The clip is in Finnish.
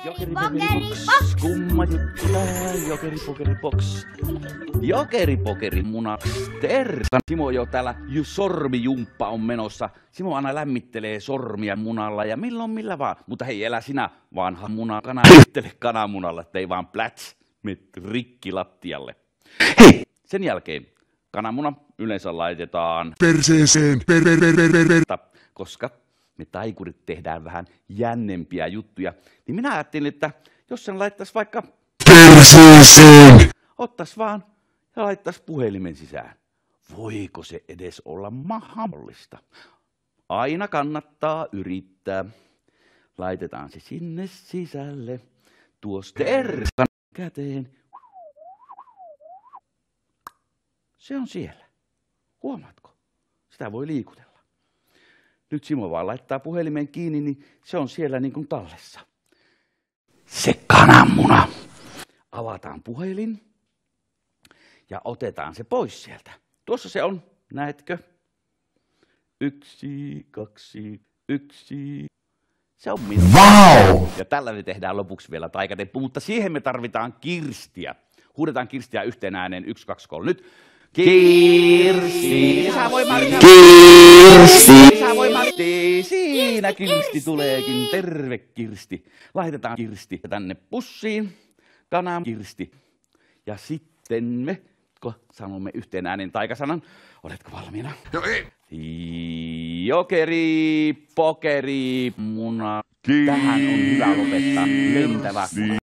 Jokeri-pokeri-box, kumma juttu tää, jokeri-pokeri-box. Jokeri-pokeri munakster. Simo jo täällä sormijumppa on menossa. Simo aina lämmittelee sormia munalla ja milloin millä vaan. Mutta hei, elä sinä vanha munakana, lämmittele kananmunalla, ettei vaan pläts, met rikki lattialle. Hei, sen jälkeen kananmuna yleensä laitetaan perseeseen, koska me taikurit tehdään vähän jännempiä juttuja, niin minä ajattelin, että jos sen laittaisi vaikka perseeseen, ottais vaan ja laittaisi puhelimen sisään. Voiko se edes olla mahdollista? Aina kannattaa yrittää. Laitetaan se sinne sisälle. Tuosta erkan käteen. Se on siellä. Huomaatko? Sitä voi liikutella. Nyt Simo vaan laittaa puhelimen kiinni, niin se on siellä niin kuin tallessa. Se kananmuna. Avataan puhelin ja otetaan se pois sieltä. Tuossa se on, näetkö? 1, 2, 1. Se on minun. Wow! Ja tällä me tehdään lopuksi vielä taikatemppu, mutta siihen me tarvitaan Kirstiä. Huudetaan Kirstiä yhteen ääneen. 1, 2, 3. Nyt. Kirsti! Lisävoimaa! Kirsti! Lisävoimaa! Siinä Kirsti tuleekin. Terve Kirsti. Laitetaan Kirsti tänne pussiin. Kanan Kirsti. Ja sitten me sanomme yhteen äänen taikasanan. Oletko valmiina? No ei. Jokeri, pokeri, muna. Tähän on hyvä lopettaa lentävä muna.